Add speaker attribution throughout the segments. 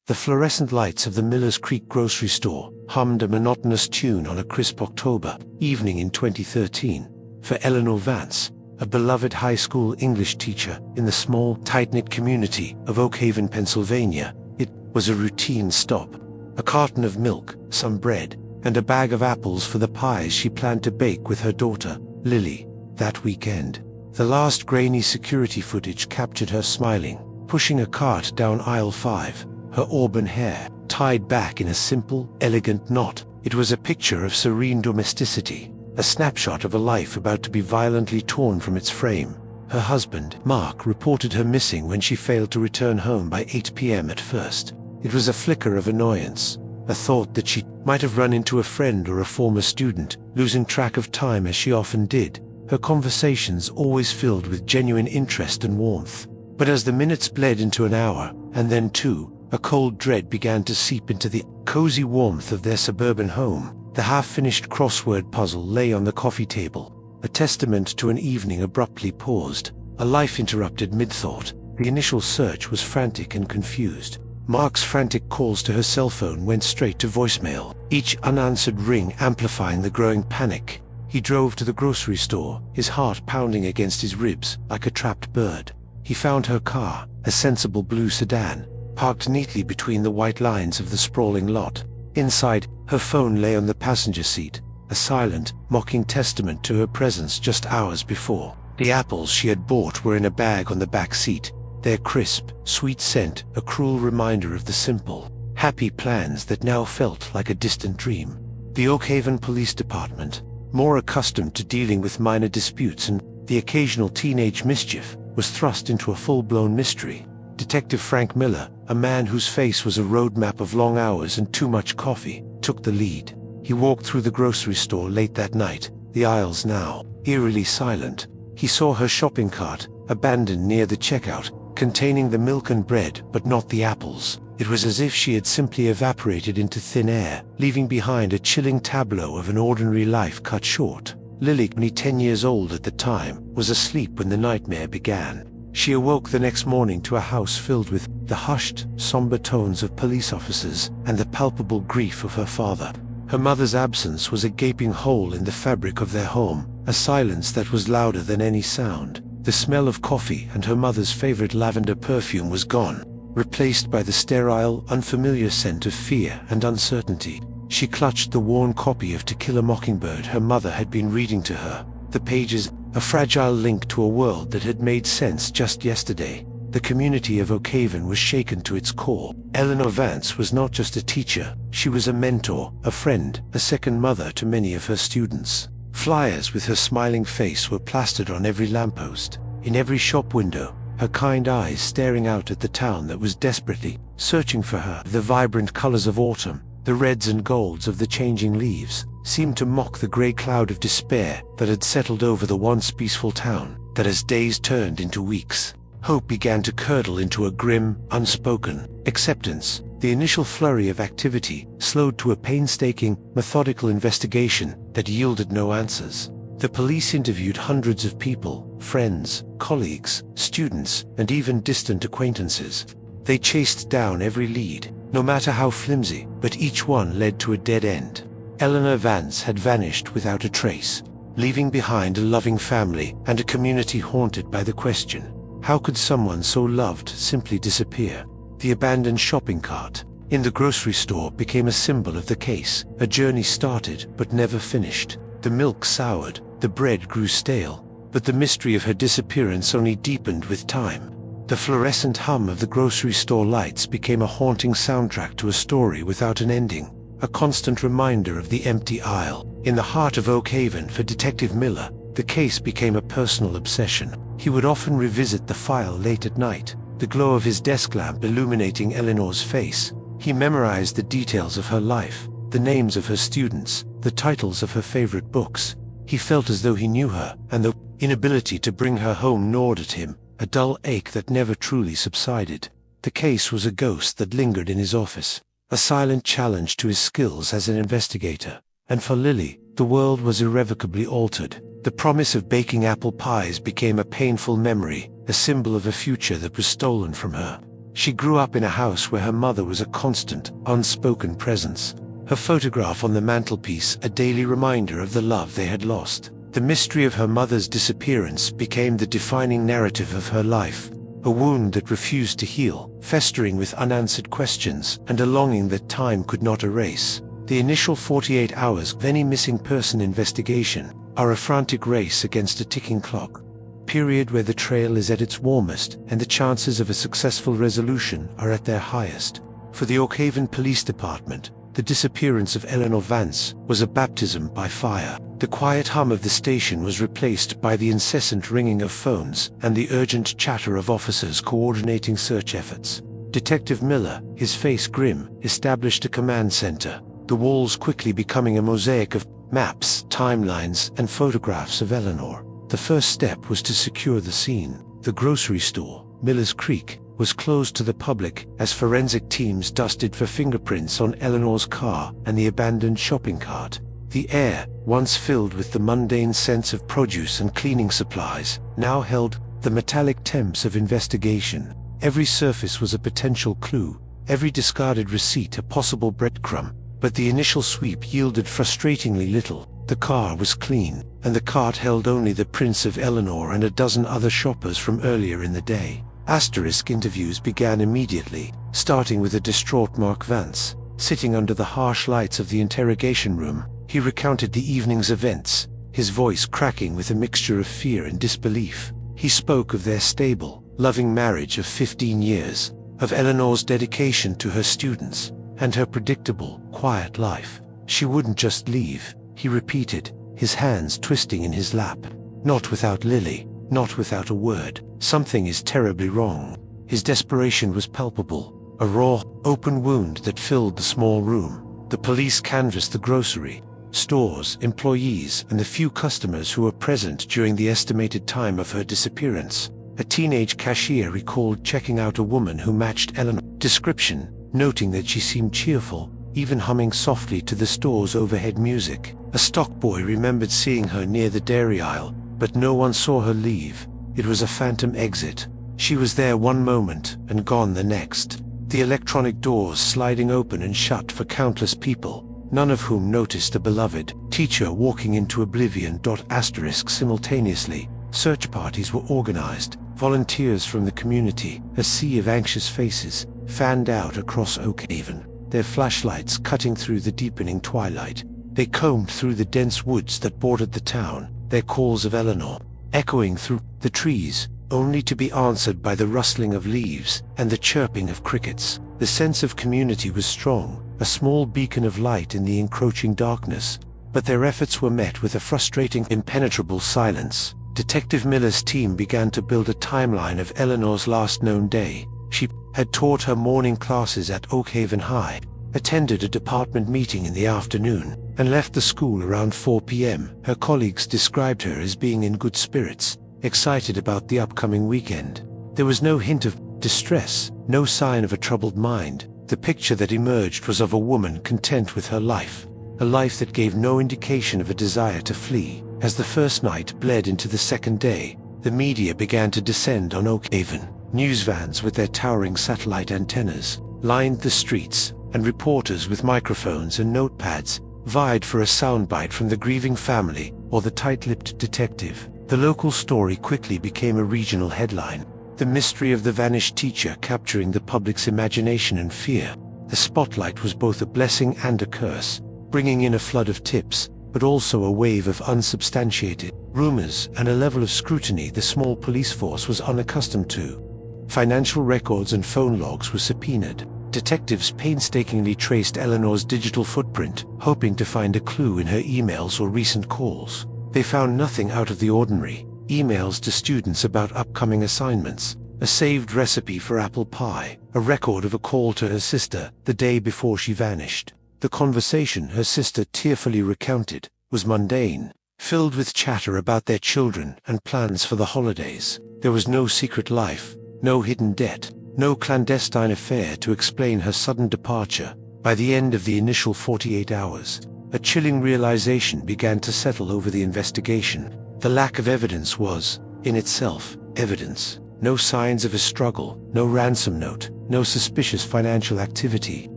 Speaker 1: The fluorescent lights of the Miller's Creek grocery store hummed a monotonous tune on a crisp October evening in 2013. For Eleanor Vance, a beloved high school English teacher in the small, tight-knit community of Oak Haven, Pennsylvania, it was a routine stop. A carton of milk, some bread, and a bag of apples for the pies she planned to bake with her daughter, Lily, that weekend. The last grainy security footage captured her smiling, pushing a cart down aisle 5, her auburn hair tied back in a simple, elegant knot. It was a picture of serene domesticity, a snapshot of a life about to be violently torn from its frame. Her husband, Mark, reported her missing when she failed to return home by 8 p.m. at first. It was a flicker of annoyance, a thought that she might have run into a friend or a former student, losing track of time as she often did, her conversations always filled with genuine interest and warmth. But as the minutes bled into an hour, and then 2, a cold dread began to seep into the cozy warmth of their suburban home. The half-finished crossword puzzle lay on the coffee table, a testament to an evening abruptly paused, a life interrupted mid-thought. The initial search was frantic and confused. Mark's frantic calls to her cell phone went straight to voicemail, each unanswered ring amplifying the growing panic. He drove to the grocery store, his heart pounding against his ribs like a trapped bird. He found her car, a sensible blue sedan, parked neatly between the white lines of the sprawling lot. Inside, her phone lay on the passenger seat, a silent, mocking testament to her presence just hours before. The apples she had bought were in a bag on the back seat, their crisp, sweet scent a cruel reminder of the simple, happy plans that now felt like a distant dream. The Oak Haven Police Department, more accustomed to dealing with minor disputes and the occasional teenage mischief, was thrust into a full-blown mystery. Detective Frank Miller, a man whose face was a roadmap of long hours and too much coffee, took the lead. He walked through the grocery store late that night, the aisles now eerily silent. He saw her shopping cart, abandoned near the checkout, containing the milk and bread but not the apples. It was as if she had simply evaporated into thin air, leaving behind a chilling tableau of an ordinary life cut short. Lily, only 10 years old at the time, was asleep when the nightmare began. She awoke the next morning to a house filled with the hushed, somber tones of police officers and the palpable grief of her father. Her mother's absence was a gaping hole in the fabric of their home, a silence that was louder than any sound. The smell of coffee and her mother's favorite lavender perfume was gone, replaced by the sterile, unfamiliar scent of fear and uncertainty. She clutched the worn copy of To Kill a Mockingbird her mother had been reading to her, the pages a fragile link to a world that had made sense just yesterday. The community of Oak Haven was shaken to its core. Eleanor Vance was not just a teacher, she was a mentor, a friend, a second mother to many of her students. Flyers with her smiling face were plastered on every lamppost, in every shop window, her kind eyes staring out at the town that was desperately searching for her. The vibrant colors of autumn, the reds and golds of the changing leaves, seemed to mock the gray cloud of despair that had settled over the once peaceful town. That as days turned into weeks, hope began to curdle into a grim, unspoken acceptance. The initial flurry of activity slowed to a painstaking, methodical investigation that yielded no answers. The police interviewed hundreds of people, friends, colleagues, students, and even distant acquaintances. They chased down every lead, no matter how flimsy, but each one led to a dead end. Eleanor Vance had vanished without a trace, leaving behind a loving family and a community haunted by the question, how could someone so loved simply disappear? The abandoned shopping cart in the grocery store became a symbol of the case. A journey started but never finished. The milk soured, the bread grew stale, but the mystery of her disappearance only deepened with time. The fluorescent hum of the grocery store lights became a haunting soundtrack to a story without an ending, a constant reminder of the empty aisle. In the heart of Oak Haven for Detective Miller, the case became a personal obsession. He would often revisit the file late at night, the glow of his desk lamp illuminating Eleanor's face. He memorized the details of her life, the names of her students, the titles of her favorite books. He felt as though he knew her, and the inability to bring her home gnawed at him, a dull ache that never truly subsided. The case was a ghost that lingered in his office, a silent challenge to his skills as an investigator. And for Lily, the world was irrevocably altered. The promise of baking apple pies became a painful memory, a symbol of a future that was stolen from her. She grew up in a house where her mother was a constant, unspoken presence. Her photograph on the mantelpiece a daily reminder of the love they had lost. The mystery of her mother's disappearance became the defining narrative of her life, a wound that refused to heal, festering with unanswered questions and a longing that time could not erase. The initial 48 hours of any missing person investigation are a frantic race against a ticking clock, a period where the trail is at its warmest and the chances of a successful resolution are at their highest. For the Oakhaven Police Department, the disappearance of Eleanor Vance was a baptism by fire. The quiet hum of the station was replaced by the incessant ringing of phones and the urgent chatter of officers coordinating search efforts. Detective Miller, his face grim, established a command center, the walls quickly becoming a mosaic of maps, timelines, and photographs of Eleanor. The first step was to secure the scene. The grocery store, Miller's Creek, was closed to the public as forensic teams dusted for fingerprints on Eleanor's car and the abandoned shopping cart. The air, once filled with the mundane scents of produce and cleaning supplies, now held the metallic temps of investigation. Every surface was a potential clue, every discarded receipt a possible breadcrumb, but the initial sweep yielded frustratingly little. The car was clean, and the cart held only the prints of Eleanor and a dozen other shoppers from earlier in the day. Asterisk interviews began immediately, starting with a distraught Mark Vance. Sitting under the harsh lights of the interrogation room, he recounted the evening's events, his voice cracking with a mixture of fear and disbelief. He spoke of their stable, loving marriage of 15 years, of Eleanor's dedication to her students, and her predictable, quiet life. She wouldn't just leave, he repeated, his hands twisting in his lap. Not without Lily, not without a word. Something is terribly wrong. His desperation was palpable, a raw, open wound that filled the small room. The police canvassed the grocery stores, employees, and the few customers who were present during the estimated time of her disappearance. A teenage cashier recalled checking out a woman who matched Eleanor's description, noting that she seemed cheerful, even humming softly to the store's overhead music. A stock boy remembered seeing her near the dairy aisle, but no one saw her leave. It was a phantom exit. She was there one moment and gone the next. The electronic doors sliding open and shut for countless people, none of whom noticed a beloved teacher walking into oblivion. Simultaneously, search parties were organized. Volunteers from the community, a sea of anxious faces, fanned out across Oakhaven, their flashlights cutting through the deepening twilight. They combed through the dense woods that bordered the town, their calls of Eleanor echoing through the trees, only to be answered by the rustling of leaves and the chirping of crickets. The sense of community was strong, a small beacon of light in the encroaching darkness, but their efforts were met with a frustrating, impenetrable silence. Detective Miller's team began to build a timeline of Eleanor's last known day. She had taught her morning classes at Oakhaven High, attended a department meeting in the afternoon, and left the school around 4 p.m. Her colleagues described her as being in good spirits, excited about the upcoming weekend. There was no hint of distress, no sign of a troubled mind. The picture that emerged was of a woman content with her life, a life that gave no indication of a desire to flee. As the first night bled into the second day, the media began to descend on Oakhaven. News vans with their towering satellite antennas lined the streets, and reporters with microphones and notepads vied for a soundbite from the grieving family or the tight-lipped detective. The local story quickly became a regional headline, the mystery of the vanished teacher capturing the public's imagination and fear. The spotlight was both a blessing and a curse, bringing in a flood of tips, but also a wave of unsubstantiated rumors and a level of scrutiny the small police force was unaccustomed to. Financial records and phone logs were subpoenaed. Detectives painstakingly traced Eleanor's digital footprint, hoping to find a clue in her emails or recent calls. They found nothing out of the ordinary. Emails to students about upcoming assignments, a saved recipe for apple pie, a record of a call to her sister the day before she vanished. The conversation her sister tearfully recounted was mundane, filled with chatter about their children and plans for the holidays. There was no secret life, no hidden debt, no clandestine affair to explain her sudden departure. By the end of the initial 48 hours, a chilling realization began to settle over the investigation. The lack of evidence was, in itself, evidence. No signs of a struggle, no ransom note, no suspicious financial activity.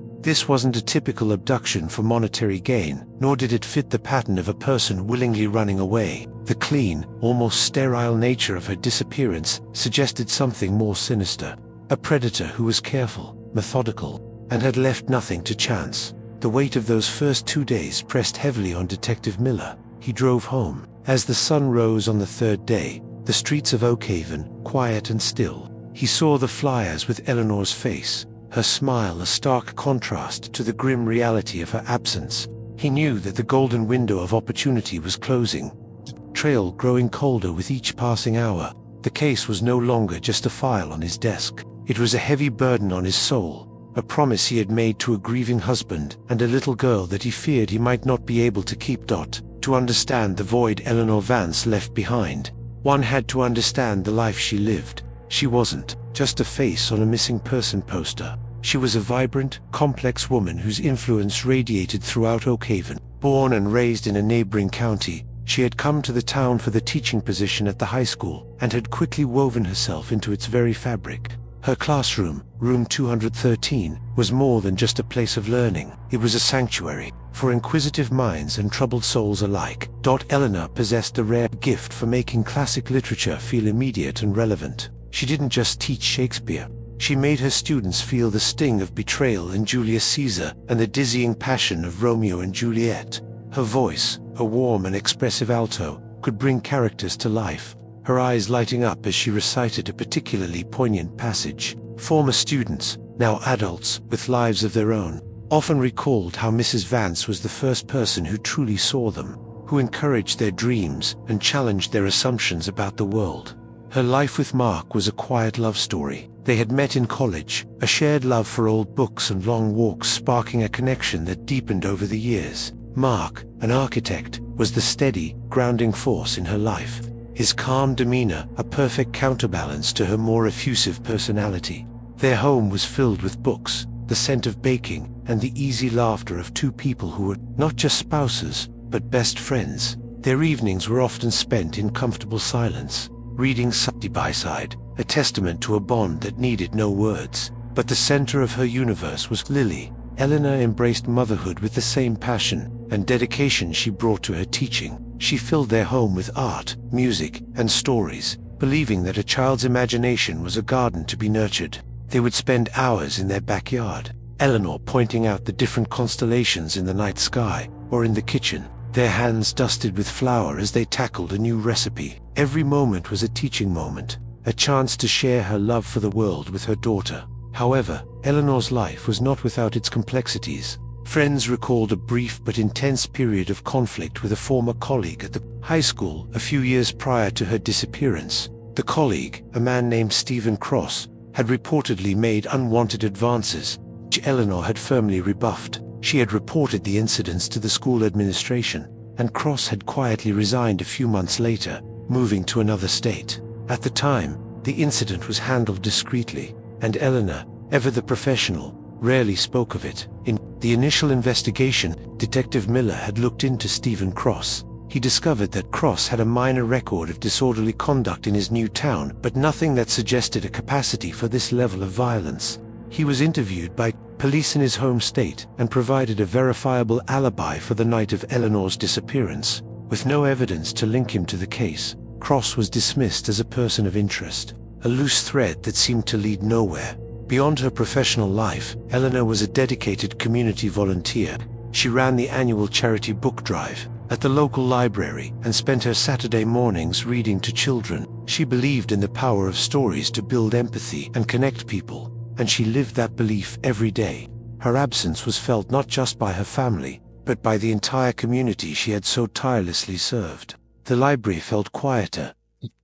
Speaker 1: This wasn't a typical abduction for monetary gain, nor did it fit the pattern of a person willingly running away. The clean, almost sterile nature of her disappearance suggested something more sinister. A predator who was careful, methodical, and had left nothing to chance. The weight of those first 2 days pressed heavily on Detective Miller. He drove home. As the sun rose on the third day, the streets of Oakhaven, quiet and still, he saw the flyers with Eleanor's face, her smile a stark contrast to the grim reality of her absence. He knew that the golden window of opportunity was closing, the trail growing colder with each passing hour. The case was no longer just a file on his desk. It was a heavy burden on his soul. A promise he had made to a grieving husband and a little girl that he feared he might not be able to keep. To understand the void Eleanor Vance left behind, one had to understand the life she lived. She wasn't just a face on a missing person poster. She was a vibrant, complex woman whose influence radiated throughout Oakhaven. Born and raised in a neighboring county, she had come to the town for the teaching position at the high school and had quickly woven herself into its very fabric. Her classroom, room 213, was more than just a place of learning. It was a sanctuary for inquisitive minds and troubled souls alike. Eleanor possessed a rare gift for making classic literature feel immediate and relevant. She didn't just teach Shakespeare. She made her students feel the sting of betrayal in Julius Caesar and the dizzying passion of Romeo and Juliet. Her voice, a warm and expressive alto, could bring characters to life, her eyes lighting up as she recited a particularly poignant passage. Former students, now adults with lives of their own, often recalled how Mrs. Vance was the first person who truly saw them, who encouraged their dreams and challenged their assumptions about the world. Her life with Mark was a quiet love story. They had met in college, a shared love for old books and long walks sparking a connection that deepened over the years. Mark, an architect, was the steady, grounding force in her life. His calm demeanor, a perfect counterbalance to her more effusive personality. Their home was filled with books, the scent of baking, and the easy laughter of two people who were not just spouses, but best friends. Their evenings were often spent in comfortable silence, reading side by side, a testament to a bond that needed no words. But the center of her universe was Lily. Eleanor embraced motherhood with the same passion and dedication she brought to her teaching. She filled their home with art, music, and stories, believing that a child's imagination was a garden to be nurtured. They would spend hours in their backyard, Eleanor pointing out the different constellations in the night sky, or in the kitchen, their hands dusted with flour as they tackled a new recipe. Every moment was a teaching moment, a chance to share her love for the world with her daughter. However, Eleanor's life was not without its complexities. Friends recalled a brief but intense period of conflict with a former colleague at the high school a few years prior to her disappearance. The colleague, a man named Stephen Cross, had reportedly made unwanted advances, which Eleanor had firmly rebuffed. She had reported the incidents to the school administration, and Cross had quietly resigned a few months later, moving to another state. At the time, the incident was handled discreetly, and Eleanor, ever the professional, rarely spoke of it. In the initial investigation, Detective Miller had looked into Stephen Cross. He discovered that Cross had a minor record of disorderly conduct in his new town, but nothing that suggested a capacity for this level of violence. He was interviewed by police in his home state and provided a verifiable alibi for the night of Eleanor's disappearance. With no evidence to link him to the case, Cross was dismissed as a person of interest, a loose thread that seemed to lead nowhere. Beyond her professional life, Eleanor was a dedicated community volunteer. She ran the annual charity book drive at the local library and spent her Saturday mornings reading to children. She believed in the power of stories to build empathy and connect people, and she lived that belief every day. Her absence was felt not just by her family, but by the entire community she had so tirelessly served. The library felt quieter,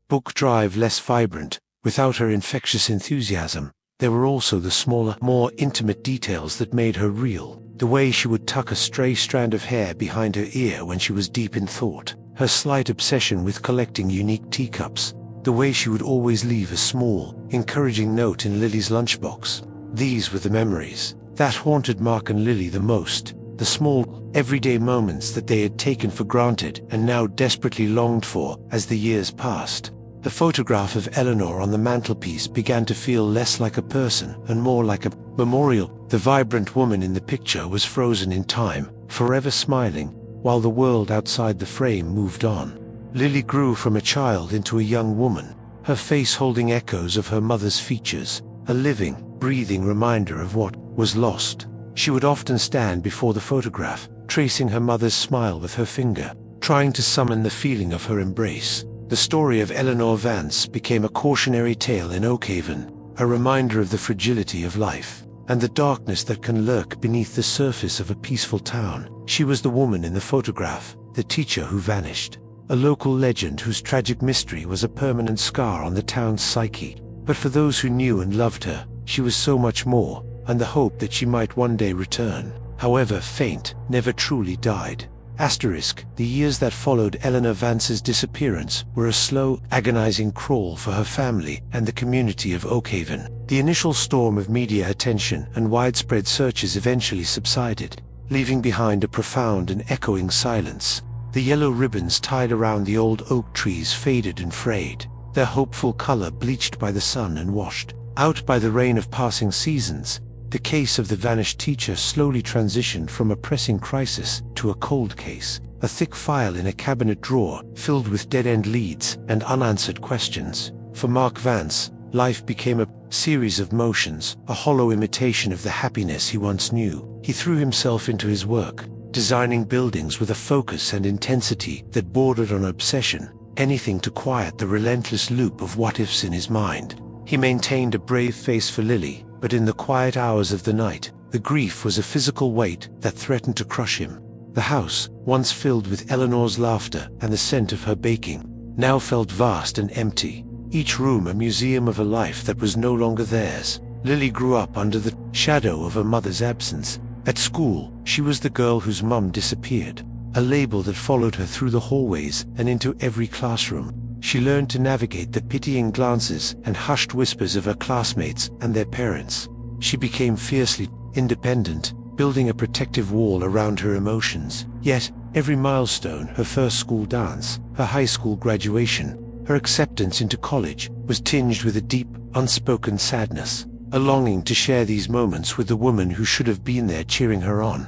Speaker 1: book drive less vibrant. Without her infectious enthusiasm, there were also the smaller, more intimate details that made her real. The way she would tuck a stray strand of hair behind her ear when she was deep in thought, her slight obsession with collecting unique teacups, the way she would always leave a small, encouraging note in Lily's lunchbox. These were the memories that haunted Mark and Lily the most, the small, everyday moments that they had taken for granted and now desperately longed for as the years passed. The photograph of Eleanor on the mantelpiece began to feel less like a person and more like a memorial. The vibrant woman in the picture was frozen in time, forever smiling, while the world outside the frame moved on. Lily grew from a child into a young woman, her face holding echoes of her mother's features, a living, breathing reminder of what was lost. She would often stand before the photograph, tracing her mother's smile with her finger, trying to summon the feeling of her embrace. The story of Eleanor Vance became a cautionary tale in Oakhaven, a reminder of the fragility of life, and the darkness that can lurk beneath the surface of a peaceful town. She was the woman in the photograph, the teacher who vanished, a local legend whose tragic mystery was a permanent scar on the town's psyche. But for those who knew and loved her, she was so much more, and the hope that she might one day return, however faint, never truly died. The years that followed Eleanor Vance's disappearance were a slow, agonizing crawl for her family and the community of Oakhaven. The initial storm of media attention and widespread searches eventually subsided, leaving behind a profound and echoing silence. The yellow ribbons tied around the old oak trees faded and frayed, their hopeful color bleached by the sun and washed out by the rain of passing seasons. The case of the vanished teacher slowly transitioned from a pressing crisis to a cold case, a thick file in a cabinet drawer filled with dead-end leads and unanswered questions. For Mark Vance, life became a series of motions, a hollow imitation of the happiness he once knew. He threw himself into his work, designing buildings with a focus and intensity that bordered on obsession, anything to quiet the relentless loop of what-ifs in his mind. He maintained a brave face for Lily, but in the quiet hours of the night, the grief was a physical weight that threatened to crush him. The house, once filled with Eleanor's laughter and the scent of her baking, now felt vast and empty, each room a museum of a life that was no longer theirs. Lily grew up under the shadow of her mother's absence. At school, she was the girl whose mum disappeared, a label that followed her through the hallways and into every classroom. She learned to navigate the pitying glances and hushed whispers of her classmates and their parents. She became fiercely independent, building a protective wall around her emotions. Yet, every milestone, her first school dance, her high school graduation, her acceptance into college, was tinged with a deep, unspoken sadness, a longing to share these moments with the woman who should have been there cheering her on.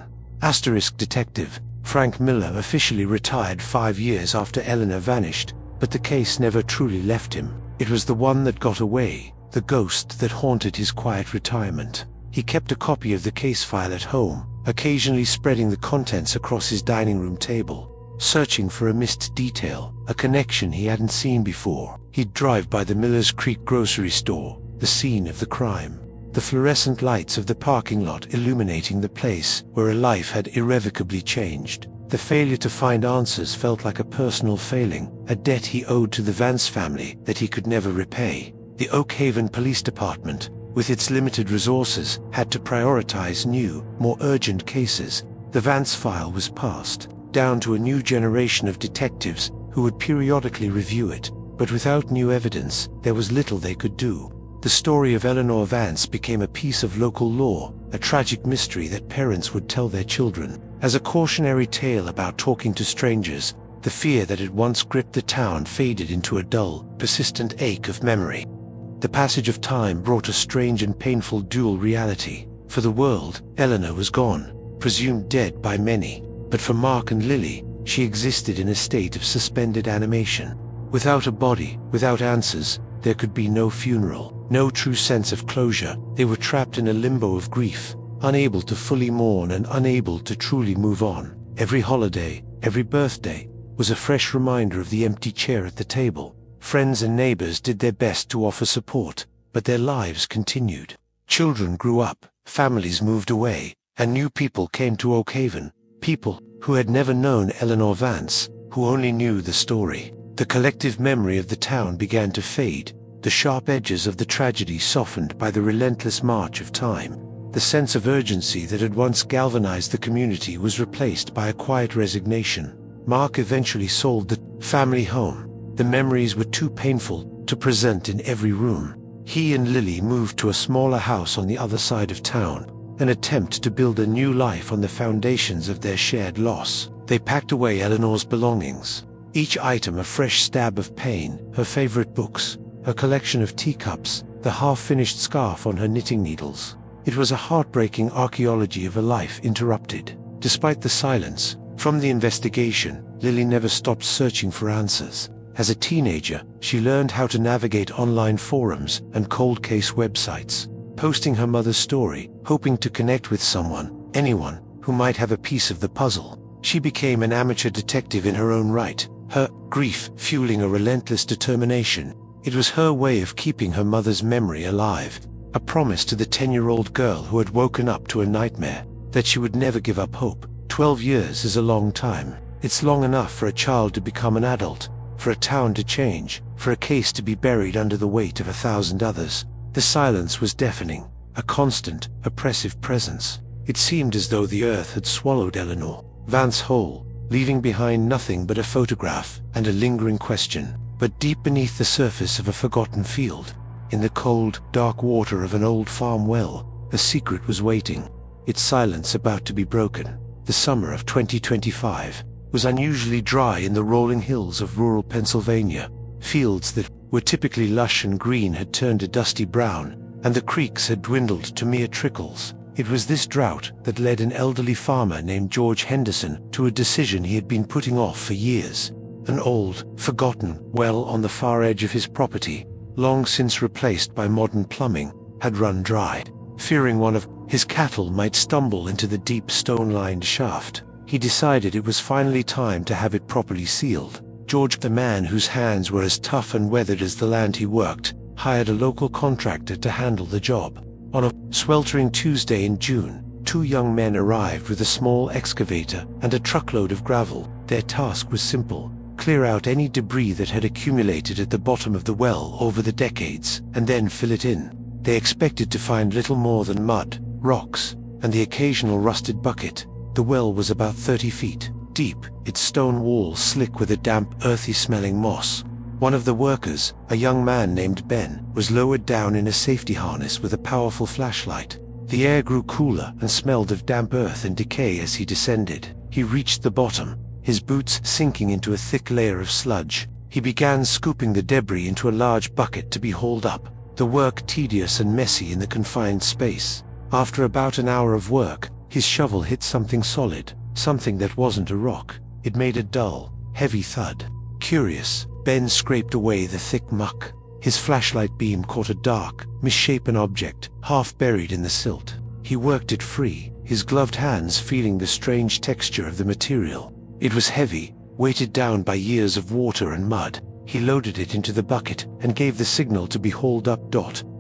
Speaker 1: Detective Frank Miller officially retired 5 years after Eleanor vanished, but the case never truly left him. It was the one that got away, the ghost that haunted his quiet retirement. He kept a copy of the case file at home, occasionally spreading the contents across his dining room table, searching for a missed detail, a connection he hadn't seen before. He'd drive by the Millers Creek grocery store, the scene of the crime, the fluorescent lights of the parking lot illuminating the place where a life had irrevocably changed. The failure to find answers felt like a personal failing, a debt he owed to the Vance family that he could never repay. The Oakhaven Police Department, with its limited resources, had to prioritize new, more urgent cases. The Vance file was passed down to a new generation of detectives who would periodically review it, but without new evidence, there was little they could do. The story of Eleanor Vance became a piece of local law, a tragic mystery that parents would tell their children. As a cautionary tale about talking to strangers, the fear that had once gripped the town faded into a dull, persistent ache of memory. The passage of time brought a strange and painful dual reality. For the world, Eleanor was gone, presumed dead by many, but for Mark and Lily, she existed in a state of suspended animation. Without a body, without answers, there could be no funeral, no true sense of closure. They were trapped in a limbo of grief, unable to fully mourn and unable to truly move on. Every holiday, every birthday, was a fresh reminder of the empty chair at the table. Friends and neighbors did their best to offer support, but their lives continued. Children grew up, families moved away, and new people came to Oakhaven, people who had never known Eleanor Vance, who only knew the story. The collective memory of the town began to fade, the sharp edges of the tragedy softened by the relentless march of time. The sense of urgency that had once galvanized the community was replaced by a quiet resignation. Mark eventually sold the family home. The memories were too painful to present in every room. He and Lily moved to a smaller house on the other side of town, an attempt to build a new life on the foundations of their shared loss. They packed away Eleanor's belongings, each item a fresh stab of pain, her favorite books, her collection of teacups, the half-finished scarf on her knitting needles. It was a heartbreaking archaeology of a life interrupted. Despite the silence from the investigation, Lily never stopped searching for answers. As a teenager, she learned how to navigate online forums and cold case websites, posting her mother's story, hoping to connect with someone, anyone, who might have a piece of the puzzle. She became an amateur detective in her own right, her grief fueling a relentless determination. It was her way of keeping her mother's memory alive, a promise to the 10-year-old girl who had woken up to a nightmare, that she would never give up hope. 12 years is a long time. It's long enough for a child to become an adult, for a town to change, for a case to be buried under the weight of 1,000 others. The silence was deafening, a constant, oppressive presence. It seemed as though the earth had swallowed Eleanor Vance whole, leaving behind nothing but a photograph and a lingering question. But deep beneath the surface of a forgotten field, in the cold, dark water of an old farm well, a secret was waiting, its silence about to be broken. The summer of 2025 was unusually dry in the rolling hills of rural Pennsylvania. Fields that were typically lush and green had turned a dusty brown, and the creeks had dwindled to mere trickles. It was this drought that led an elderly farmer named George Henderson to a decision he had been putting off for years. An old, forgotten well on the far edge of his property, long since replaced by modern plumbing, had run dry. Fearing one of his cattle might stumble into the deep stone-lined shaft, he decided it was finally time to have it properly sealed. George, the man whose hands were as tough and weathered as the land he worked, hired a local contractor to handle the job. On a sweltering Tuesday in June, 2 young men arrived with a small excavator and a truckload of gravel. Their task was simple: clear out any debris that had accumulated at the bottom of the well over the decades, and then fill it in. They expected to find little more than mud, rocks, and the occasional rusted bucket. The well was about 30 feet deep, its stone walls slick with a damp, earthy-smelling moss. One of the workers, a young man named Ben, was lowered down in a safety harness with a powerful flashlight. The air grew cooler and smelled of damp earth and decay as he descended. He reached the bottom, his boots sinking into a thick layer of sludge. He began scooping the debris into a large bucket to be hauled up, the work tedious and messy in the confined space. After about an hour of work, his shovel hit something solid, something that wasn't a rock. It made a dull, heavy thud. Curious, Ben scraped away the thick muck. His flashlight beam caught a dark, misshapen object, half buried in the silt. He worked it free, his gloved hands feeling the strange texture of the material. It was heavy, weighted down by years of water and mud. He loaded it into the bucket and gave the signal to be hauled up.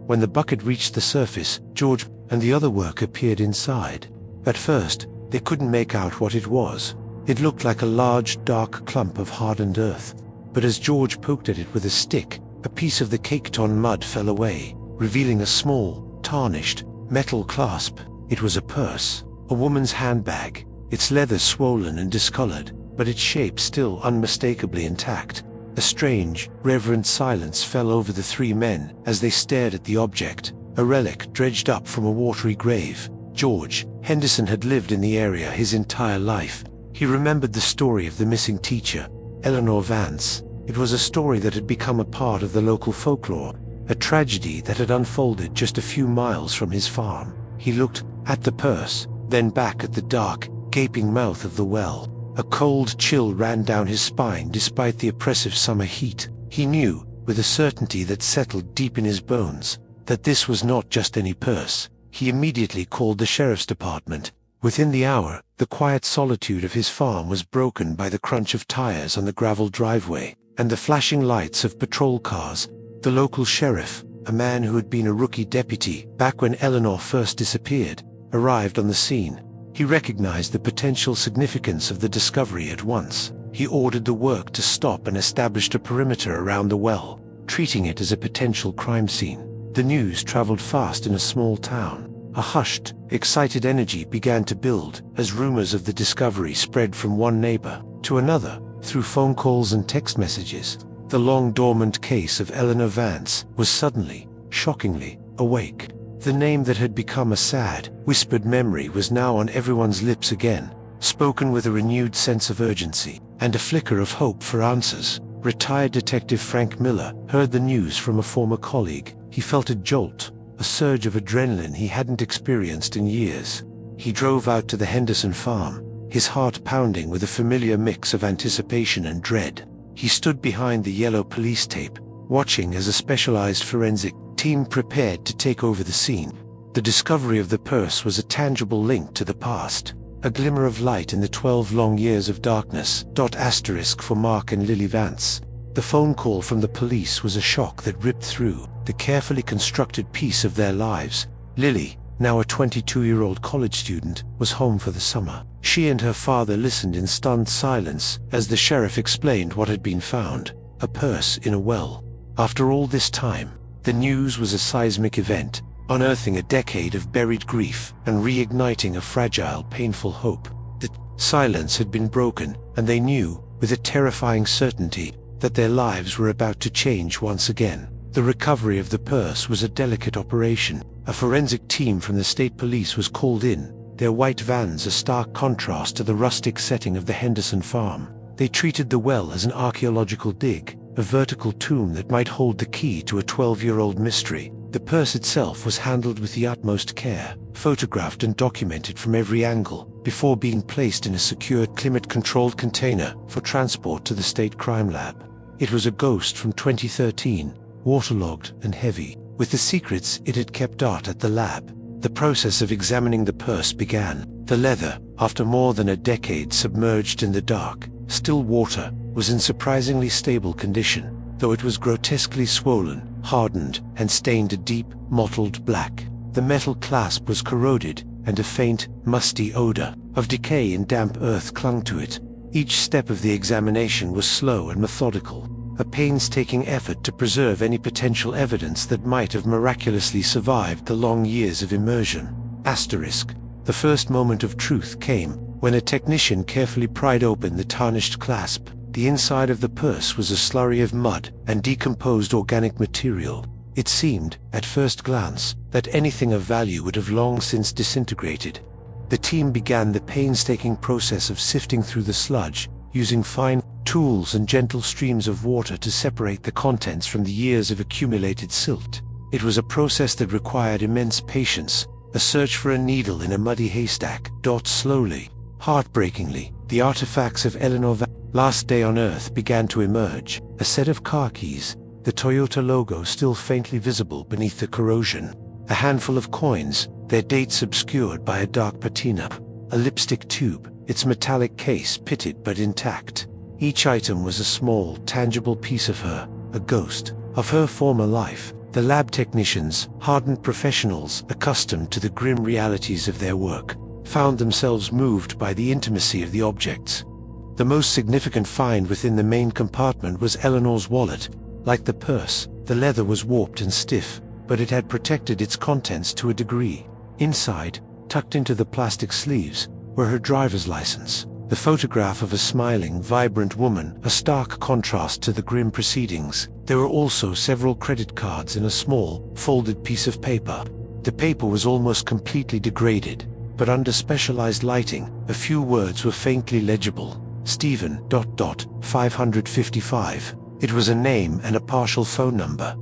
Speaker 1: When the bucket reached the surface, George and the other worker appeared inside. At first, they couldn't make out what it was. It looked like a large, dark clump of hardened earth. But as George poked at it with a stick, a piece of the caked-on mud fell away, revealing a small, tarnished, metal clasp. It was a purse, a woman's handbag, its leather swollen and discolored, but its shape still unmistakably intact. A strange, reverent silence fell over the 3 men as they stared at the object, a relic dredged up from a watery grave. George Henderson had lived in the area his entire life. He remembered the story of the missing teacher, Eleanor Vance. It was a story that had become a part of the local folklore, a tragedy that had unfolded just a few miles from his farm. He looked at the purse, then back at the dark, gaping mouth of the well. A cold chill ran down his spine despite the oppressive summer heat. He knew, with a certainty that settled deep in his bones, that this was not just any purse. He immediately called the sheriff's department. Within the hour, the quiet solitude of his farm was broken by the crunch of tires on the gravel driveway and the flashing lights of patrol cars. The local sheriff, a man who had been a rookie deputy back when Eleanor first disappeared, arrived on the scene. He recognized the potential significance of the discovery at once. He ordered the work to stop and established a perimeter around the well, treating it as a potential crime scene. The news traveled fast in a small town. A hushed, excited energy began to build as rumors of the discovery spread from one neighbor to another through phone calls and text messages. The long-dormant case of Eleanor Vance was suddenly, shockingly, awake. The name that had become a sad, whispered memory was now on everyone's lips again, spoken with a renewed sense of urgency. and a flicker of hope for answers. Retired Detective Frank Miller heard the news from a former colleague. He felt a jolt, a surge of adrenaline he hadn't experienced in years. He drove out to the Henderson farm, his heart pounding with a familiar mix of anticipation and dread. He stood behind the yellow police tape, watching as a specialized forensic team prepared to take over the scene. The discovery of the purse was a tangible link to the past, a glimmer of light in the 12 long years of darkness. Asterisk for Mark and Lily Vance. The phone call from the police was a shock that ripped through the carefully constructed piece of their lives. Lily, now a 22-year-old college student, was home for the summer. She and her father listened in stunned silence as the sheriff explained what had been found: a purse in a well. After all this time, the news was a seismic event, unearthing a decade of buried grief and reigniting a fragile, painful hope. The silence had been broken, and they knew, with a terrifying certainty, that their lives were about to change once again. The recovery of the purse was a delicate operation. A forensic team from the state police was called in, their white vans a stark contrast to the rustic setting of the Henderson farm. They treated the well as an archaeological dig, a vertical tomb that might hold the key to a 12-year-old mystery. The purse itself was handled with the utmost care, photographed and documented from every angle, before being placed in a secure, climate-controlled container for transport to the state crime lab. It was a ghost from 2013, waterlogged and heavy. With the secrets it had kept at the lab, the process of examining the purse began. The leather, after more than a decade submerged in the dark, still water, was in surprisingly stable condition, though it was grotesquely swollen, hardened, and stained a deep, mottled black. The metal clasp was corroded, and a faint, musty odor of decay and damp earth clung to it. Each step of the examination was slow and methodical, a painstaking effort to preserve any potential evidence that might have miraculously survived the long years of immersion. Asterisk. The first moment of truth came when a technician carefully pried open the tarnished clasp. The inside of the purse was a slurry of mud and decomposed organic material. It seemed, at first glance, that anything of value would have long since disintegrated. The team began the painstaking process of sifting through the sludge, using fine tools and gentle streams of water to separate the contents from the years of accumulated silt. It was a process that required immense patience, a search for a needle in a muddy haystack. Slowly, heartbreakingly, the artifacts of Eleanor Vance's last day on Earth began to emerge. A set of car keys, the Toyota logo still faintly visible beneath the corrosion. A handful of coins, their dates obscured by a dark patina. A lipstick tube, its metallic case pitted but intact. Each item was a small, tangible piece of her, a ghost of her former life. The lab technicians, hardened professionals accustomed to the grim realities of their work, found themselves moved by the intimacy of the objects. The most significant find within the main compartment was Eleanor's wallet. Like the purse, the leather was warped and stiff, but it had protected its contents to a degree. Inside, tucked into the plastic sleeves, were her driver's license, the photograph of a smiling, vibrant woman, a stark contrast to the grim proceedings. There were also several credit cards in a small, folded piece of paper. The paper was almost completely degraded, but under specialized lighting, a few words were faintly legible. Stephen, 555. It was a name and a partial phone number.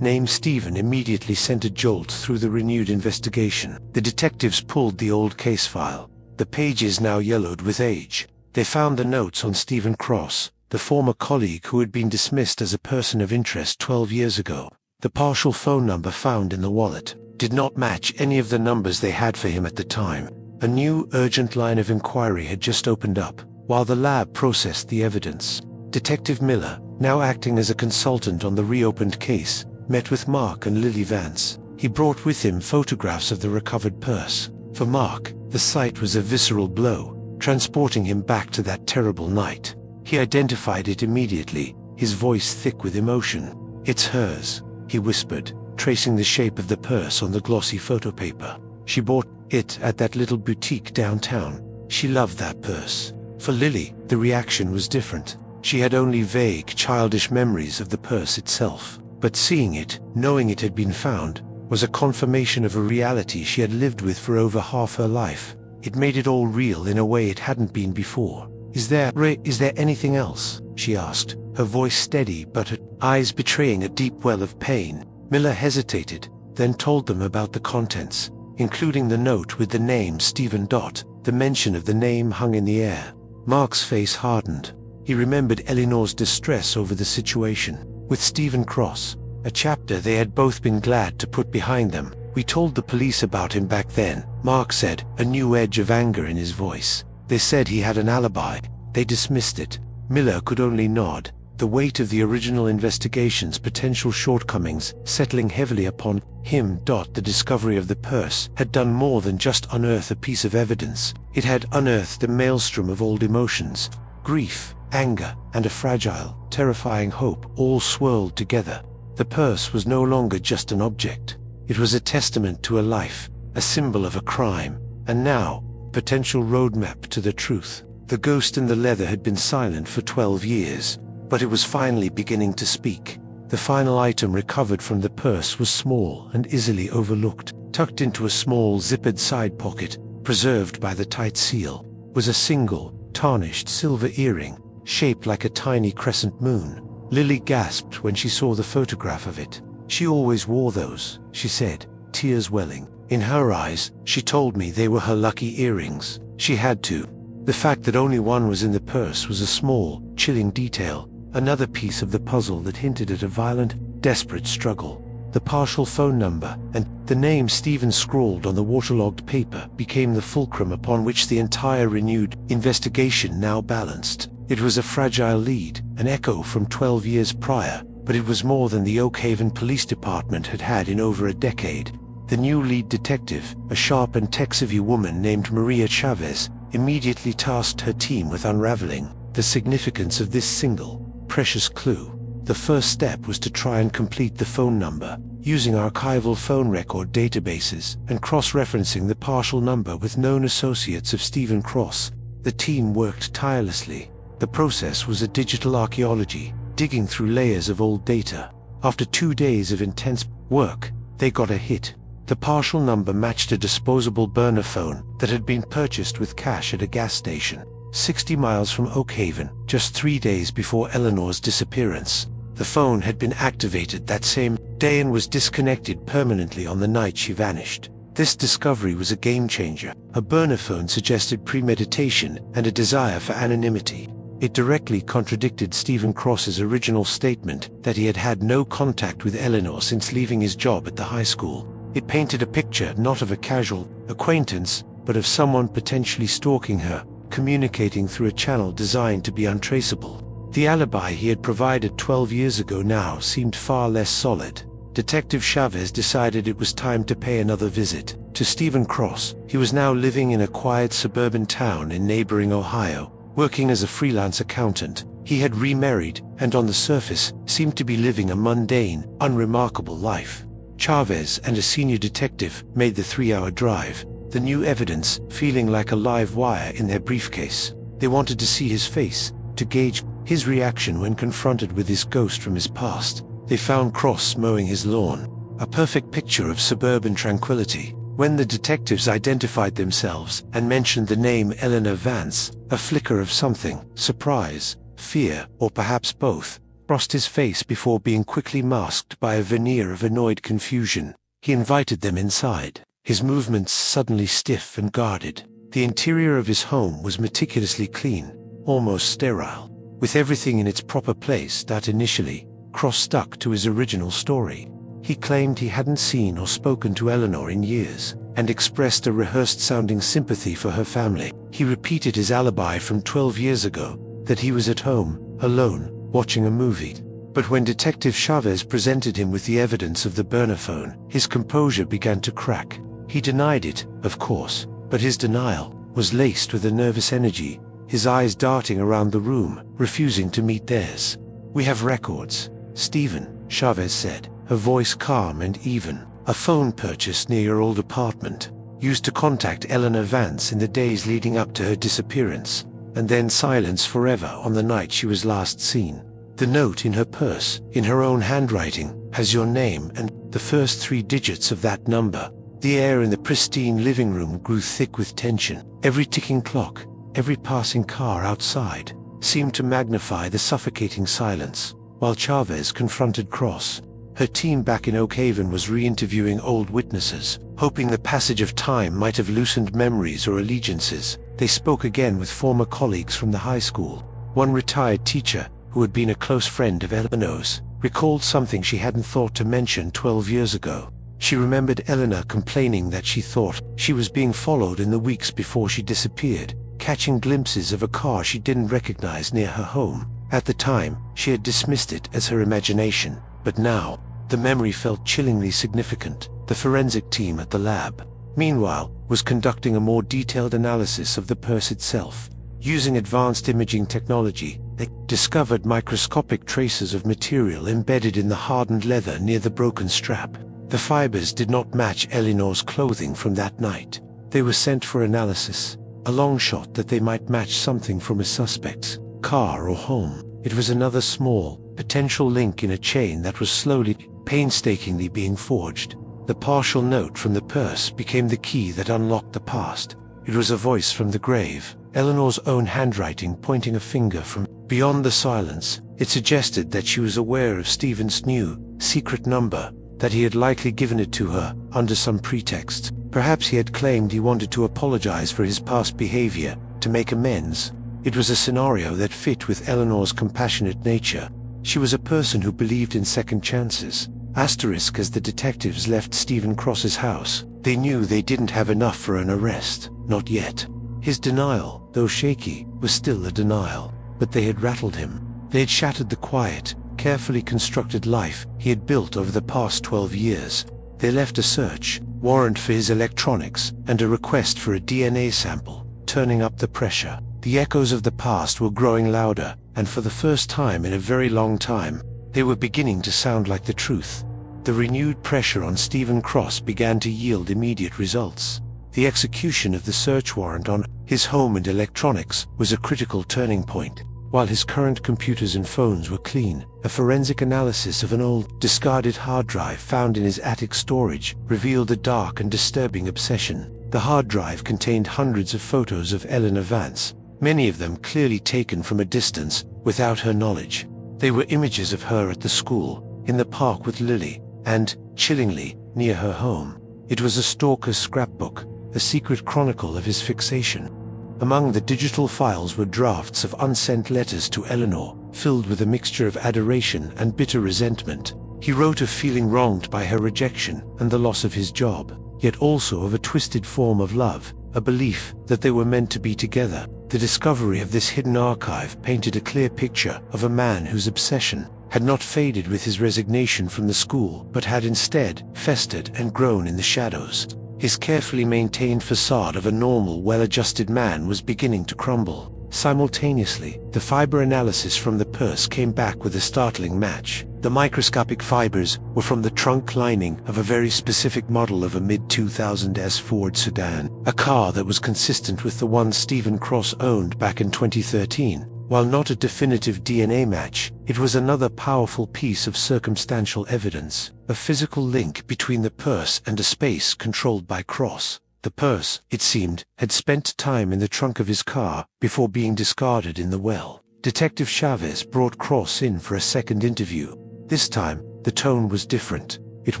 Speaker 1: Name Stephen immediately sent a jolt through the renewed investigation. The detectives pulled the old case file, the pages now yellowed with age. They found the notes on Stephen Cross, the former colleague who had been dismissed as a person of interest 12 years ago. The partial phone number found in the wallet did not match any of the numbers they had for him at the time. A new, urgent line of inquiry had just opened up, while the lab processed the evidence. Detective Miller, now acting as a consultant on the reopened case, met with Mark and Lily Vance. He brought with him photographs of the recovered purse. For Mark, the sight was a visceral blow, transporting him back to that terrible night. He identified it immediately, his voice thick with emotion. "It's hers," he whispered, tracing the shape of the purse on the glossy photo paper. "She bought it at that little boutique downtown. She loved that purse." For Lily, the reaction was different. She had only vague, childish memories of the purse itself. But seeing it, knowing it had been found, was a confirmation of a reality she had lived with for over half her life. It made it all real in a way it hadn't been before. Is there anything else?" she asked, her voice steady but her eyes betraying a deep well of pain. Miller hesitated, then told them about the contents, including the note with the name Stephen Dot. The mention of the name hung in the air. Mark's face hardened. He remembered Eleanor's distress over the situation with Stephen Cross, a chapter they had both been glad to put behind them. "We told the police about him back then," Mark said, a new edge of anger in his voice. "They said he had an alibi. They dismissed it." Miller could only nod, the weight of the original investigation's potential shortcomings settling heavily upon him. The discovery of the purse had done more than just unearth a piece of evidence. It had unearthed a maelstrom of old emotions, grief, anger, and a fragile, terrifying hope all swirled together. The purse was no longer just an object. It was a testament to a life, a symbol of a crime, and now, potential roadmap to the truth. The ghost in the leather had been silent for 12 years, but it was finally beginning to speak. The final item recovered from the purse was small and easily overlooked. Tucked into a small zippered side pocket, preserved by the tight seal, was a single, tarnished silver earring, shaped like a tiny crescent moon. Lily gasped when she saw the photograph of it. "She always wore those," she said, tears welling. In her eyes, she told me they were her lucky earrings. She had to. The fact that only one was in the purse was a small, chilling detail, another piece of the puzzle that hinted at a violent, desperate struggle. The partial phone number and the name Stephen scrawled on the waterlogged paper became the fulcrum upon which the entire renewed investigation now balanced. It was a fragile lead, an echo from 12 years prior, but it was more than the Oakhaven Police Department had had in over a decade. The new lead detective, a sharp and tech-savvy woman named Maria Chavez, immediately tasked her team with unraveling the significance of this single, precious clue. The first step was to try and complete the phone number, using archival phone record databases and cross-referencing the partial number with known associates of Stephen Cross. The team worked tirelessly. The process was a digital archaeology, digging through layers of old data. After 2 days of intense work, they got a hit. The partial number matched a disposable burner phone that had been purchased with cash at a gas station, 60 miles from Oakhaven, just 3 days before Eleanor's disappearance. The phone had been activated that same day and was disconnected permanently on the night she vanished. This discovery was a game-changer. A burner phone suggested premeditation and a desire for anonymity. It directly contradicted Stephen Cross's original statement that he had had no contact with Eleanor since leaving his job at the high school. It painted a picture not of a casual acquaintance, but of someone potentially stalking her, communicating through a channel designed to be untraceable. The alibi he had provided 12 years ago now seemed far less solid. Detective Chavez decided it was time to pay another visit to Stephen Cross. He was now living in a quiet suburban town in neighboring Ohio, working as a freelance accountant. He had remarried, and on the surface, seemed to be living a mundane, unremarkable life. Chavez and a senior detective made the 3-hour drive, the new evidence feeling like a live wire in their briefcase. They wanted to see his face, to gauge his reaction when confronted with his ghost from his past. They found Cross mowing his lawn, a perfect picture of suburban tranquility. When the detectives identified themselves and mentioned the name Eleanor Vance, a flicker of something, surprise, fear, or perhaps both, crossed his face before being quickly masked by a veneer of annoyed confusion. He invited them inside, his movements suddenly stiff and guarded. The interior of his home was meticulously clean, almost sterile, with everything in its proper place. That initially, Cross stuck to his original story. He claimed he hadn't seen or spoken to Eleanor in years, and expressed a rehearsed-sounding sympathy for her family. He repeated his alibi from 12 years ago, that he was at home, alone, watching a movie. But when Detective Chavez presented him with the evidence of the burner phone, his composure began to crack. He denied it, of course, but his denial was laced with a nervous energy, his eyes darting around the room, refusing to meet theirs. "We have records, Stephen," Chavez said, her voice calm and even. "A phone purchased near your old apartment, used to contact Eleanor Vance in the days leading up to her disappearance, and then silence forever on the night she was last seen. The note in her purse, in her own handwriting, has your name and the first 3 digits of that number." The air in the pristine living room grew thick with tension. Every ticking clock, Every passing car outside seemed to magnify the suffocating silence, while Chavez confronted Cross. Her team back in Oak Haven was re-interviewing old witnesses, hoping the passage of time might have loosened memories or allegiances. They spoke again with former colleagues from the high school. One retired teacher, who had been a close friend of Eleanor's, recalled something she hadn't thought to mention 12 years ago. She remembered Eleanor complaining that she thought she was being followed in the weeks before she disappeared, catching glimpses of a car she didn't recognize near her home. At the time, she had dismissed it as her imagination, but now, the memory felt chillingly significant. The forensic team at the lab, meanwhile, was conducting a more detailed analysis of the purse itself. Using advanced imaging technology, they discovered microscopic traces of material embedded in the hardened leather near the broken strap. The fibers did not match Eleanor's clothing from that night. They were sent for analysis, a long shot that they might match something from a suspect's car or home. It was another small, potential link in a chain that was slowly, painstakingly being forged. The partial note from the purse became the key that unlocked the past. It was a voice from the grave, Eleanor's own handwriting pointing a finger from beyond the silence. It suggested that she was aware of Stephen's new, secret number, that he had likely given it to her under some pretext. Perhaps he had claimed he wanted to apologize for his past behavior, to make amends. It was a scenario that fit with Eleanor's compassionate nature. She was a person who believed in second chances. Asterisk, as the detectives left Stephen Cross's house, they knew they didn't have enough for an arrest. Not yet. His denial, though shaky, was still a denial. But they had rattled him. They had shattered the quiet, carefully constructed life he had built over the past 12 years. They left a search warrant for his electronics and a request for a DNA sample, turning up the pressure. The echoes of the past were growing louder, and for the first time in a very long time, they were beginning to sound like the truth. The renewed pressure on Stephen Cross began to yield immediate results. The execution of the search warrant on his home and electronics was a critical turning point. While his current computers and phones were clean, a forensic analysis of an old, discarded hard drive found in his attic storage revealed a dark and disturbing obsession. The hard drive contained hundreds of photos of Eleanor Vance, many of them clearly taken from a distance, without her knowledge. They were images of her at the school, in the park with Lily, and, chillingly, near her home. It was a stalker's scrapbook, a secret chronicle of his fixation. Among the digital files were drafts of unsent letters to Eleanor, filled with a mixture of adoration and bitter resentment. He wrote of feeling wronged by her rejection and the loss of his job, yet also of a twisted form of love, a belief that they were meant to be together. The discovery of this hidden archive painted a clear picture of a man whose obsession had not faded with his resignation from the school, but had instead festered and grown in the shadows. His carefully maintained facade of a normal, well-adjusted man was beginning to crumble. Simultaneously, the fiber analysis from the purse came back with a startling match. The microscopic fibers were from the trunk lining of a very specific model of a mid-2000s Ford sedan, a car that was consistent with the one Stephen Cross owned back in 2013. While not a definitive DNA match, it was another powerful piece of circumstantial evidence, a physical link between the purse and a space controlled by Cross. The purse, it seemed, had spent time in the trunk of his car before being discarded in the well. Detective Chavez brought Cross in for a second interview. This time, the tone was different. It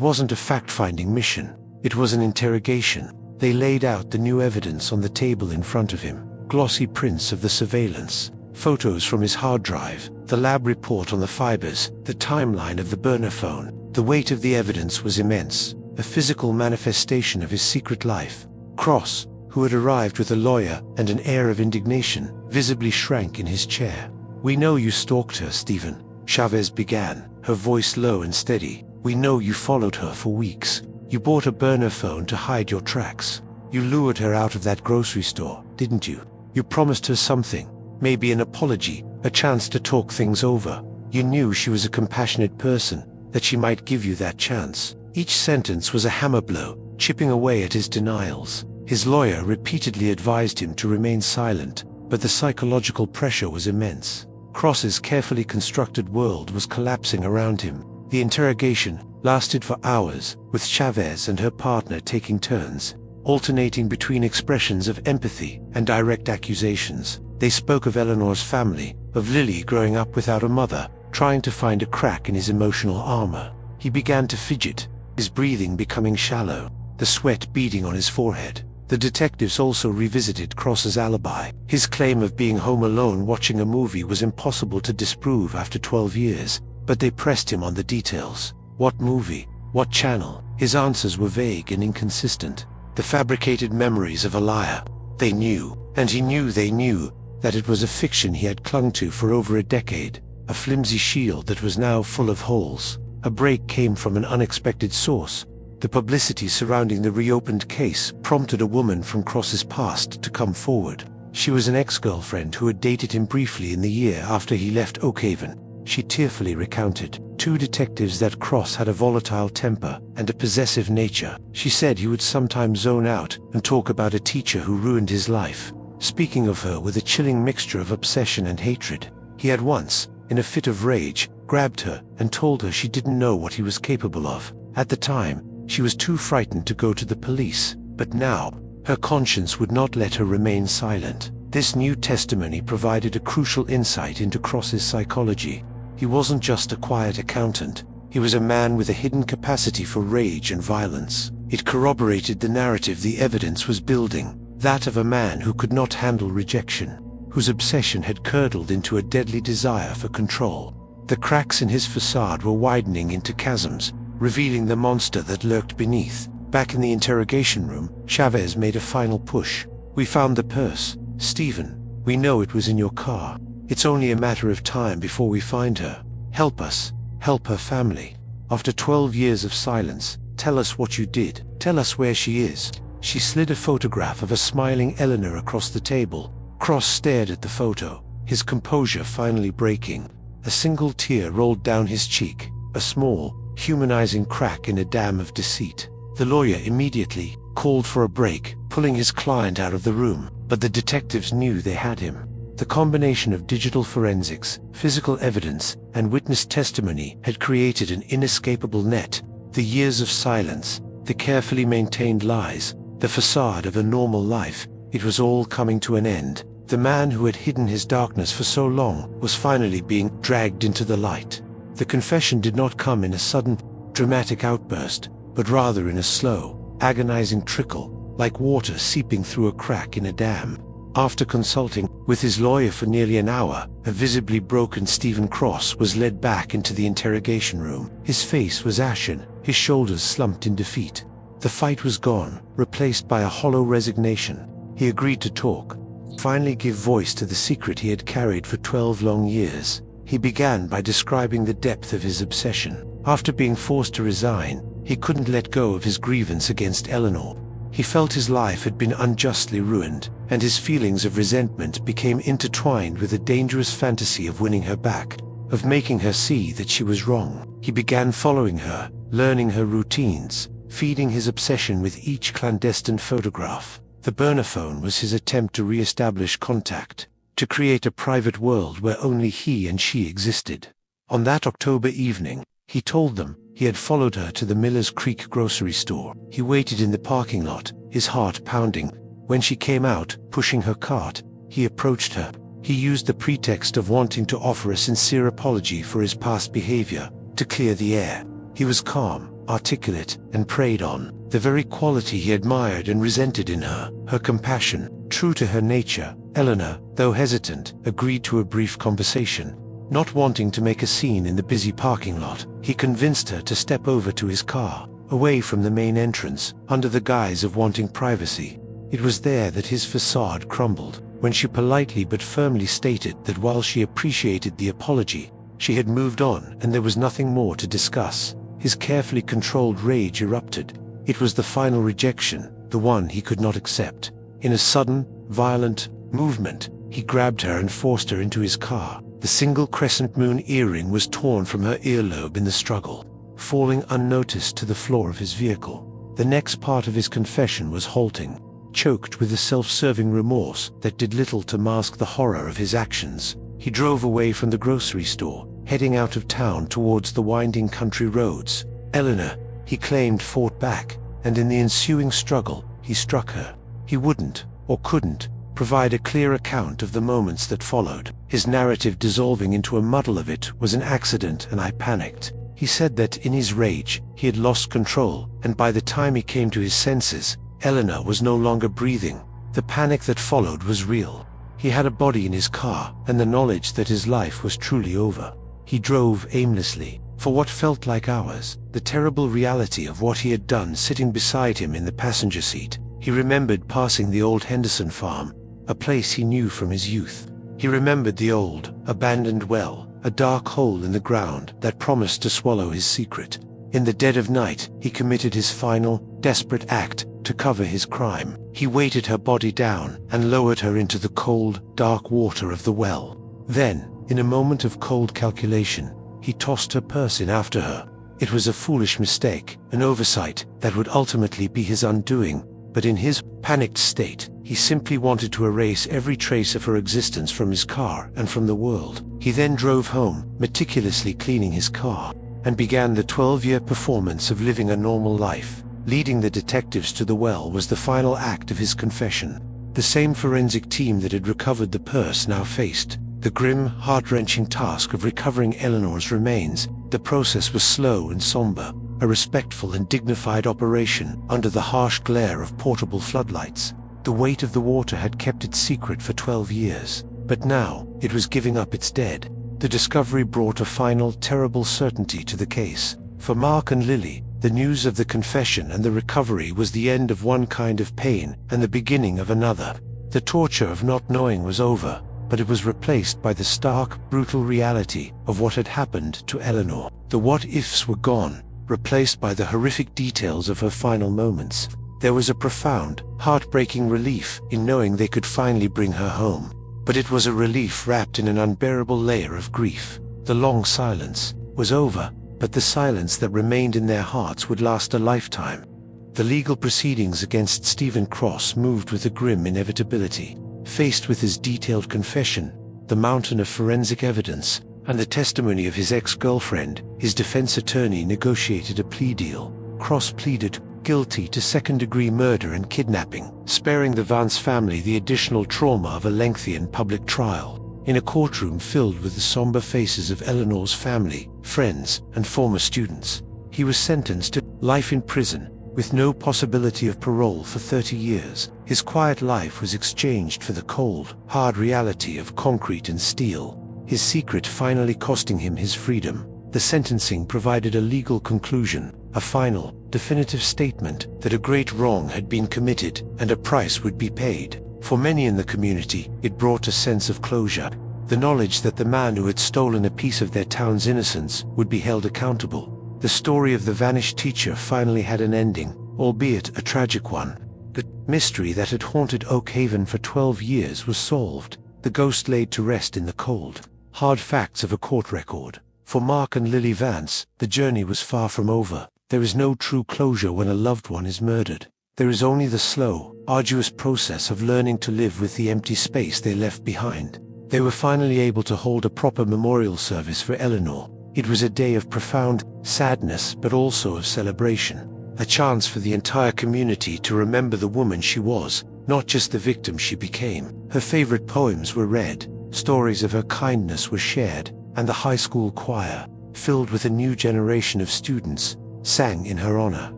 Speaker 1: wasn't a fact-finding mission. It was an interrogation. They laid out the new evidence on the table in front of him. Glossy prints of the surveillance, photos from his hard drive, the lab report on the fibers, the timeline of the burner phone. The weight of the evidence was immense, a physical manifestation of his secret life. Cross, who had arrived with a lawyer and an air of indignation, visibly shrank in his chair. "We know you stalked her, Stephen," Chavez began, her voice low and steady. "We know you followed her for weeks. You bought a burner phone to hide your tracks. You lured her out of that grocery store, didn't you? You promised her something, maybe an apology, a chance to talk things over. You knew she was a compassionate person, that she might give you that chance." Each sentence was a hammer blow, chipping away at his denials. His lawyer repeatedly advised him to remain silent, but the psychological pressure was immense. Cross's carefully constructed world was collapsing around him. The interrogation lasted for hours, with Chavez and her partner taking turns. alternating between expressions of empathy and direct accusations. They spoke of Eleanor's family, of Lily growing up without a mother, trying to find a crack in his emotional armor. He began to fidget, his breathing becoming shallow, the sweat beading on his forehead. The detectives also revisited Cross's alibi. His claim of being home alone watching a movie was impossible to disprove after 12 years, but they pressed him on the details. What movie? What channel? His answers were vague and inconsistent. The fabricated memories of a liar. They knew, and he knew they knew, that it was a fiction he had clung to for over a decade, a flimsy shield that was now full of holes. A break came from an unexpected source. The publicity surrounding the reopened case prompted a woman from Cross's past to come forward. She was an ex-girlfriend who had dated him briefly in the year after he left Oakhaven. She tearfully recounted to detectives that Cross had a volatile temper and a possessive nature. She said he would sometimes zone out and talk about a teacher who ruined his life, speaking of her with a chilling mixture of obsession and hatred. He had once, in a fit of rage, grabbed her and told her she didn't know what he was capable of. At the time, she was too frightened to go to the police, but now, her conscience would not let her remain silent. This new testimony provided a crucial insight into Cross's psychology. He wasn't just a quiet accountant. He was a man with a hidden capacity for rage and violence. It corroborated the narrative the evidence was building, that of a man who could not handle rejection, whose obsession had curdled into a deadly desire for control. The cracks in his facade were widening into chasms, revealing the monster that lurked beneath. Back in the interrogation room, Chavez made a final push. "We found the purse, Stephen. We know it was in your car. It's only a matter of time before we find her. Help us. Help her family. After 12 years of silence, tell us what you did. Tell us where she is." She slid a photograph of a smiling Eleanor across the table. Cross stared at the photo, his composure finally breaking. A single tear rolled down his cheek, a small, humanizing crack in a dam of deceit. The lawyer immediately called for a break, pulling his client out of the room, but the detectives knew they had him. The combination of digital forensics, physical evidence, and witness testimony had created an inescapable net. The years of silence, the carefully maintained lies, the facade of a normal life, it was all coming to an end. The man who had hidden his darkness for so long was finally being dragged into the light. The confession did not come in a sudden, dramatic outburst, but rather in a slow, agonizing trickle, like water seeping through a crack in a dam. After consulting with his lawyer for nearly an hour, a visibly broken Stephen Cross was led back into the interrogation room. His face was ashen, his shoulders slumped in defeat. The fight was gone, replaced by a hollow resignation. He agreed to talk, finally give voice to the secret he had carried for 12 long years. He began by describing the depth of his obsession. After being forced to resign, he couldn't let go of his grievance against Eleanor. He felt his life had been unjustly ruined, and his feelings of resentment became intertwined with a dangerous fantasy of winning her back, of making her see that she was wrong. He began following her, learning her routines, feeding his obsession with each clandestine photograph. The burner phone was his attempt to re-establish contact, to create a private world where only he and she existed. On that October evening, he told them he had followed her to the Millers Creek grocery store. He waited in the parking lot, his heart pounding. When she came out, pushing her cart, he approached her. He used the pretext of wanting to offer a sincere apology for his past behavior, to clear the air. He was calm, articulate, and preyed on the very quality he admired and resented in her, her compassion. True to her nature, Eleanor, though hesitant, agreed to a brief conversation. Not wanting to make a scene in the busy parking lot, he convinced her to step over to his car, away from the main entrance, under the guise of wanting privacy. It was there that his facade crumbled, when she politely but firmly stated that while she appreciated the apology, she had moved on and there was nothing more to discuss. His carefully controlled rage erupted. It was the final rejection, the one he could not accept. In a sudden, violent movement, he grabbed her and forced her into his car. The single crescent moon earring was torn from her earlobe in the struggle, falling unnoticed to the floor of his vehicle. The next part of his confession was halting, choked with a self-serving remorse that did little to mask the horror of his actions. He drove away from the grocery store, heading out of town towards the winding country roads. Eleanor, he claimed, fought back, and in the ensuing struggle, he he struck her. He wouldn't, or couldn't, provide a clear account of the moments that followed. His narrative dissolving into a muddle of it was an accident, and I panicked. He said that, in his rage, he had lost control, and by the time he came to his senses, Eleanor was no longer breathing. The panic that followed was real. He had a body in his car, and the knowledge that his life was truly over. He drove aimlessly, for what felt like hours, the terrible reality of what he had done sitting beside him in the passenger seat. He remembered passing the old Henderson farm, a place he knew from his youth. He remembered the old, abandoned well, a dark hole in the ground that promised to swallow his secret. In the dead of night, he committed his final, desperate act to cover his crime. He weighted her body down and lowered her into the cold, dark water of the well. Then, in a moment of cold calculation, he tossed her purse in after her. It was a foolish mistake, an oversight that would ultimately be his undoing, but in his panicked state, he simply wanted to erase every trace of her existence from his car and from the world. He then drove home, meticulously cleaning his car, and began the 12-year performance of living a normal life. Leading the detectives to the well was the final act of his confession. The same forensic team that had recovered the purse now faced the grim, heart-wrenching task of recovering Eleanor's remains. The process was slow and somber, a respectful and dignified operation under the harsh glare of portable floodlights. The weight of the water had kept it secret for 12 years, but now it was giving up its dead. The discovery brought a final, terrible certainty to the case. For Mark and Lily, the news of the confession and the recovery was the end of one kind of pain and the beginning of another. The torture of not knowing was over, but it was replaced by the stark, brutal reality of what had happened to Eleanor. The what-ifs were gone, replaced by the horrific details of her final moments. There was a profound, heartbreaking relief in knowing they could finally bring her home. But it was a relief wrapped in an unbearable layer of grief. The long silence was over, but the silence that remained in their hearts would last a lifetime. The legal proceedings against Stephen Cross moved with a grim inevitability. Faced with his detailed confession, the mountain of forensic evidence, and the testimony of his ex-girlfriend, his defense attorney negotiated a plea deal. Cross pleaded guilty to second-degree murder and kidnapping, sparing the Vance family the additional trauma of a lengthy and public trial. In a courtroom filled with the somber faces of Eleanor's family, friends, and former students, he was sentenced to life in prison, with no possibility of parole for 30 years. His quiet life was exchanged for the cold, hard reality of concrete and steel, his secret finally costing him his freedom. The sentencing provided a legal conclusion, a final, definitive statement that a great wrong had been committed and a price would be paid. For many in the community, it brought a sense of closure. The knowledge that the man who had stolen a piece of their town's innocence would be held accountable. The story of the vanished teacher finally had an ending, albeit a tragic one. The mystery that had haunted Oak Haven for 12 years was solved, the ghost laid to rest in the cold, hard facts of a court record. For Mark and Lily Vance, the journey was far from over. There is no true closure when a loved one is murdered. There is only the slow, arduous process of learning to live with the empty space they left behind. They were finally able to hold a proper memorial service for Eleanor. It was a day of profound sadness but also of celebration, a chance for the entire community to remember the woman she was, not just the victim she became. Her favorite poems were read, stories of her kindness were shared, and the high school choir, filled with a new generation of students, sang in her honor.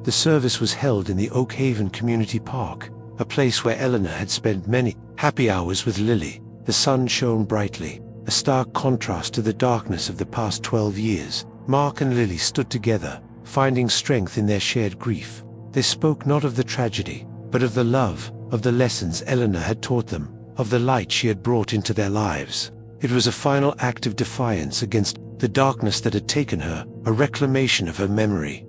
Speaker 1: The service was held in the Oak Haven Community Park, a place where Eleanor had spent many happy hours with Lily. The sun shone brightly, a stark contrast to the darkness of the past 12 years. Mark and Lily stood together, finding strength in their shared grief. They spoke not of the tragedy, but of the love, of the lessons Eleanor had taught them, of the light she had brought into their lives. It was a final act of defiance against the darkness that had taken her, a reclamation of her memory.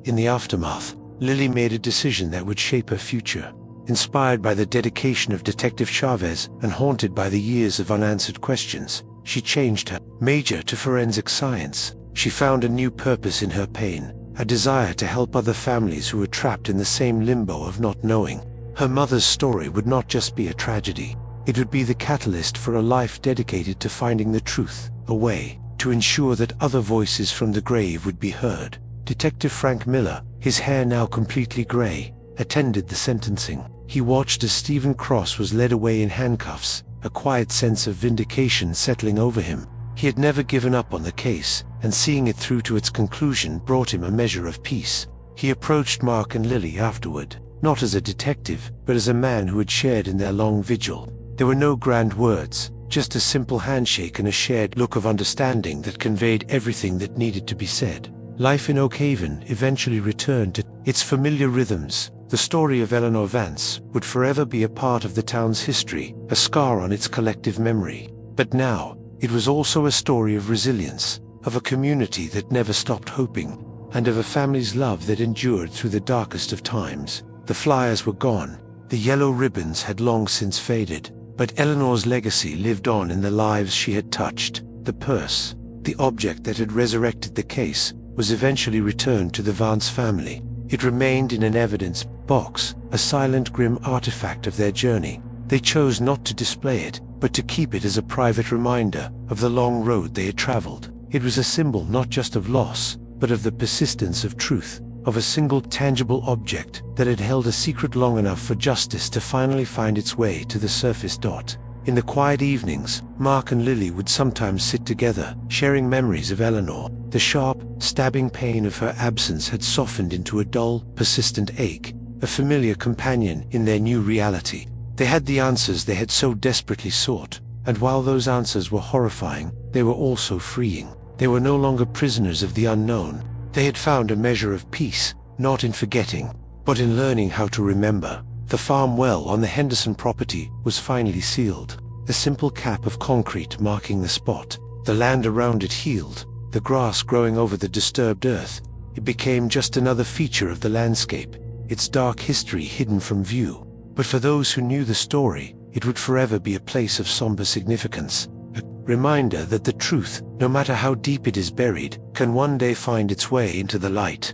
Speaker 1: In the aftermath, Lily made a decision that would shape her future. Inspired by the dedication of Detective Chavez and haunted by the years of unanswered questions, she changed her major to forensic science. She found a new purpose in her pain, a desire to help other families who were trapped in the same limbo of not knowing. Her mother's story would not just be a tragedy. It would be the catalyst for a life dedicated to finding the truth, a way to ensure that other voices from the grave would be heard. Detective Frank Miller, his hair now completely gray, attended the sentencing. He watched as Stephen Cross was led away in handcuffs, a quiet sense of vindication settling over him. He had never given up on the case, and seeing it through to its conclusion brought him a measure of peace. He approached Mark and Lily afterward, not as a detective, but as a man who had shared in their long vigil. There were no grand words, just a simple handshake and a shared look of understanding that conveyed everything that needed to be said. Life in Oakhaven eventually returned to its familiar rhythms. The story of Eleanor Vance would forever be a part of the town's history, a scar on its collective memory. But now, it was also a story of resilience, of a community that never stopped hoping, and of a family's love that endured through the darkest of times. The flyers were gone, the yellow ribbons had long since faded, but Eleanor's legacy lived on in the lives she had touched. The purse, the object that had resurrected the case, was eventually returned to the Vance family. It remained in an evidence box, a silent, grim artifact of their journey. They chose not to display it, but to keep it as a private reminder of the long road they had traveled. It was a symbol not just of loss, but of the persistence of truth, of a single tangible object that had held a secret long enough for justice to finally find its way to the surface. In the quiet evenings, Mark and Lily would sometimes sit together, sharing memories of Eleanor. The sharp, stabbing pain of her absence had softened into a dull, persistent ache, a familiar companion in their new reality. They had the answers they had so desperately sought, and while those answers were horrifying, they were also freeing. They were no longer prisoners of the unknown. They had found a measure of peace, not in forgetting, but in learning how to remember. The farm well on the Henderson property was finally sealed, a simple cap of concrete marking the spot. The land around it healed, the grass growing over the disturbed earth. It became just another feature of the landscape, its dark history hidden from view. But for those who knew the story, it would forever be a place of somber significance, a reminder that the truth, no matter how deep it is buried, can one day find its way into the light.